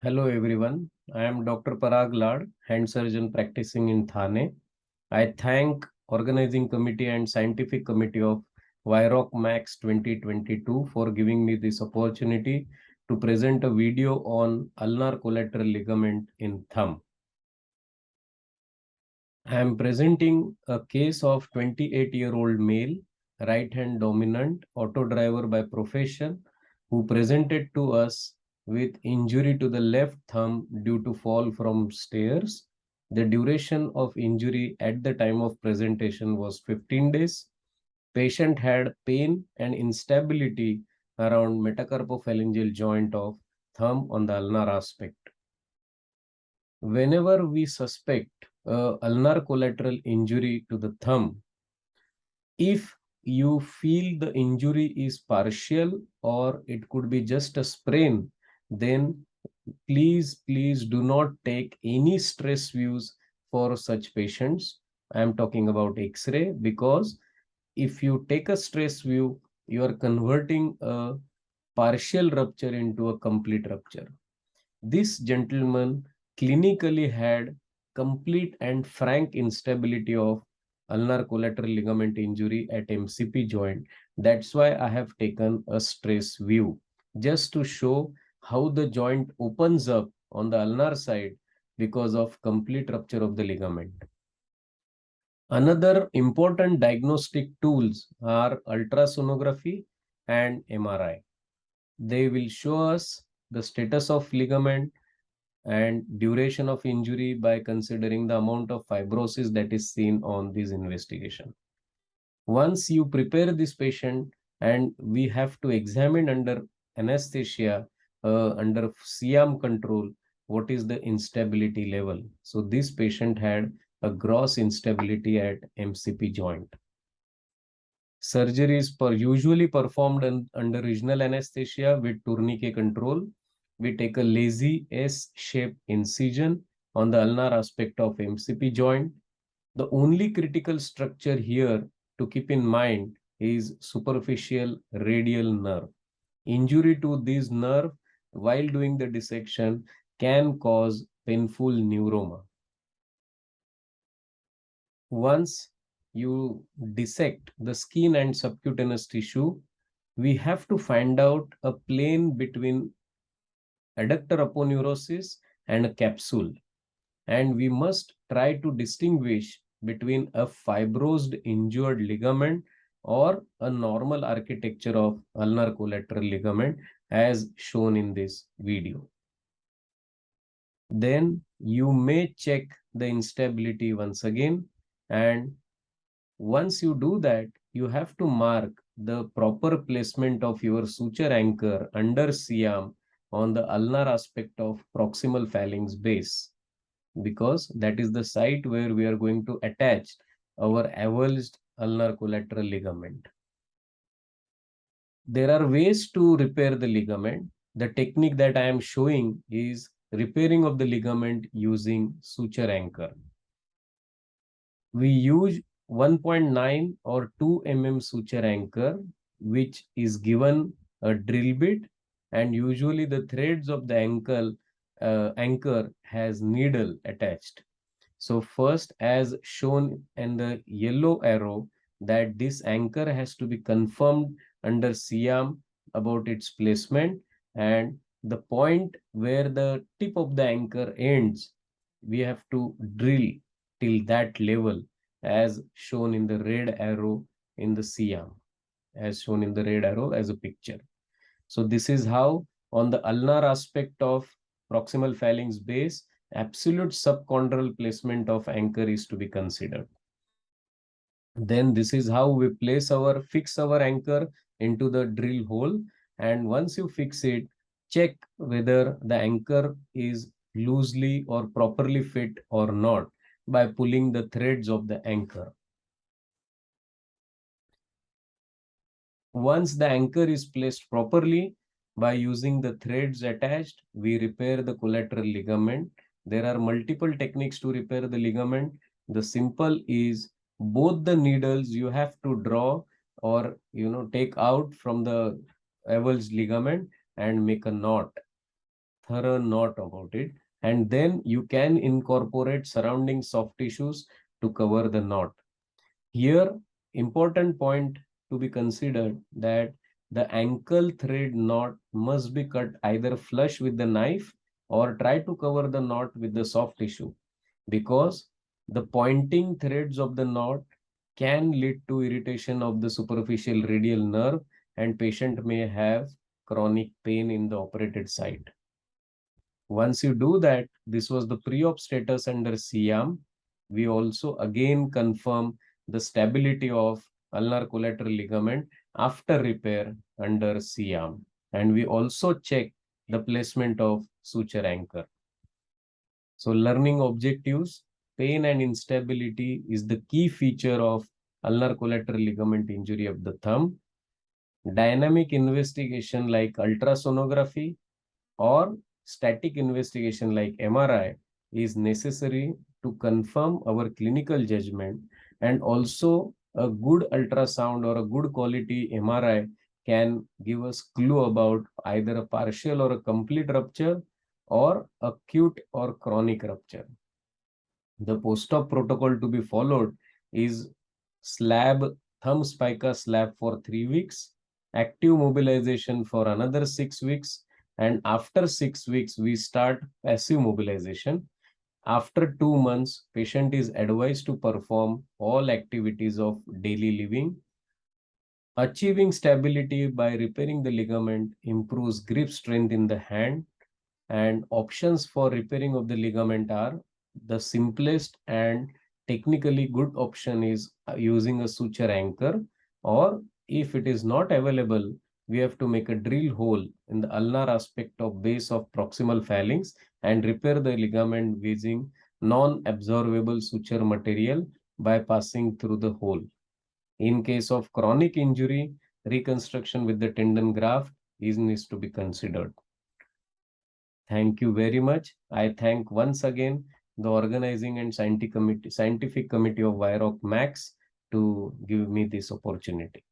Hello everyone, I am Dr. Parag, hand surgeon practicing in Thane. I thank organizing committee and scientific committee of Viroc Max 2022 for giving me this opportunity to present a video on ulnar collateral ligament in thumb. I am presenting a case of 28-year-old male, right hand dominant, auto driver by profession, who presented to us with injury to the left thumb due to fall from stairs. The duration of injury at the time of presentation was 15 days. Patient had pain and instability around metacarpophalangeal joint of thumb on the ulnar aspect. Whenever we suspect ulnar collateral injury to the thumb, if you feel the injury is partial or it could be just a sprain, then please do not take any stress views for such patients. I am talking about X-ray, because if you take a stress view, you are converting a partial rupture into a complete rupture. This gentleman clinically had complete and frank instability of ulnar collateral ligament injury at MCP joint. That's why I have taken a stress view, just to show how the joint opens up on the ulnar side because of complete rupture of the ligament. Another important diagnostic tools are ultrasonography and MRI. They will show us the status of ligament and duration of injury by considering the amount of fibrosis that is seen on this investigation. Once you prepare this patient, and we have to examine under anesthesia, under Siam control, what is the instability level. So this patient had a gross instability at MCP joint. Surgeries usually performed under regional anesthesia with tourniquet control. We take a lazy S-shaped incision on the ulnar aspect of MCP joint. The only critical structure here to keep in mind is superficial radial nerve. Injury to this nerve while doing the dissection can cause painful neuroma. Once you dissect the skin and subcutaneous tissue, we have to find out a plane between adductor aponeurosis and a capsule. And we must try to distinguish between a fibrosed injured ligament or a normal architecture of ulnar collateral ligament as shown in this video. Then you may check the instability once again, and once you do that, you have to mark the proper placement of your suture anchor under Siam on the ulnar aspect of proximal phalanx base, because that is the site where we are going to attach our avulsed ulnar collateral ligament. There are ways to repair the ligament. The technique that I am showing is repairing of the ligament using suture anchor. We use 1.9 or 2 mm suture anchor, which is given a drill bit, and usually the threads of the anchor has needle attached. So first, as shown in the yellow arrow, that this anchor has to be confirmed under Siam about its placement, and the point where the tip of the anchor ends, we have to drill till that level, as shown in the red arrow in the Siam, as shown in the red arrow as a picture. So this is how on the ulnar aspect of proximal phalanx base, absolute subchondral placement of anchor is to be considered. Then this is how we fix our anchor into the drill hole. And once you fix it, check whether the anchor is loosely or properly fit or not by pulling the threads of the anchor. Once the anchor is placed properly, by using the threads attached, we repair the collateral ligament. There are multiple techniques to repair the ligament. The simple is both the needles you have to draw or take out from the avulsed ligament and make a knot. thorough knot about it, and then you can incorporate surrounding soft tissues to cover the knot. Here, important point to be considered that the ankle thread knot must be cut either flush with the knife or try to cover the knot with the soft tissue, because the pointing threads of the knot can lead to irritation of the superficial radial nerve, and patient may have chronic pain in the operated site. Once you do that, this was the pre-op status under CM. We also again confirm the stability of ulnar collateral ligament after repair under CM. And we also check the placement of suture anchor. So learning objectives, pain and instability is the key feature of ulnar collateral ligament injury of the thumb. Dynamic investigation like ultrasonography or static investigation like MRI is necessary to confirm our clinical judgment, and also a good ultrasound or a good quality MRI can give us clue about either a partial or a complete rupture or acute or chronic rupture. The post-op protocol to be followed is thumb spica slab for 3 weeks, active mobilization for another 6 weeks, and after 6 weeks, we start passive mobilization. After 2 months, patient is advised to perform all activities of daily living. Achieving stability by repairing the ligament improves grip strength in the hand, and options for repairing of the ligament are the simplest and technically good option is using a suture anchor, or if it is not available, we have to make a drill hole in the ulnar aspect of base of proximal phalanx and repair the ligament using non-absorbable suture material by passing through the hole. In case of chronic injury, reconstruction with the tendon graft needs to be considered. Thank you very much. I thank once again the organizing and scientific committee of WIROC Max to give me this opportunity.